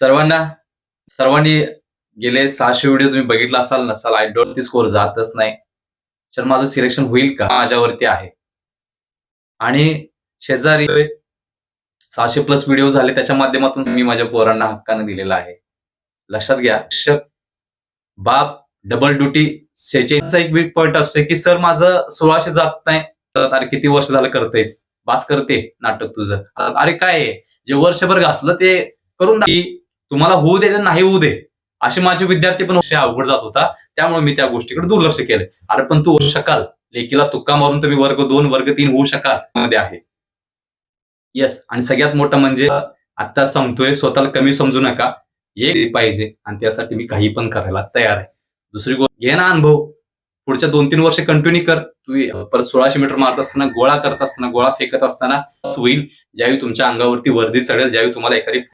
सर्वांना सर्वांनी गेले 600 व्हिडिओ तुम्ही बघितला असाल नसाल, आय डोंट ती स्कोर जातच नाही. तर माझं सिलेक्शन होईल का माझ्यावरती आहे. आणि शेजारी 600 प्लस व्हिडिओ झाले त्याच्या माध्यमातून मी माझ्या पोरांना हक्काने दिलेला आहे. लक्षात घ्या, शिक्षक बाप डबल ड्युटी 46चा एक वीक पॉईंट असतो की सर माझं 1600 जात नाही. अरे किती वर्ष झालं करतेस, बास करते नाटक तुझं. अरे काय आहे, जे वर्षभर घातलं ते करून की तुम्हाला होऊ दे नाही होऊ दे, असे माझे विद्यार्थी पण अवघड जात होता. त्यामुळे मी त्या गोष्टीकडे दुर्लक्ष केलं. अरे पण तू होऊ शकाल, लेकीला तुक्का मारून तुम्ही वर्ग 2 वर्ग 3 होऊ शकाल मध्ये आहे. येस. आणि सगळ्यात मोठं म्हणजे आता सांगतोय, स्वतःला कमी समजू नका. एक पाहिजे आणि त्यासाठी मी काही पण करायला तयार आहे. दुसरी गोष्ट, घे ना अनुभव. पुढच्या 2-3 वर्ष कंटिन्यू कर. तू परत 1600 मीटर मारत असताना, गोळा करत असताना, गोळा फेकत असताना होईल. ज्यावेळी तुमच्या अंगावरती वर्दी चढेल, ज्यावेळी तुम्हाला एखादी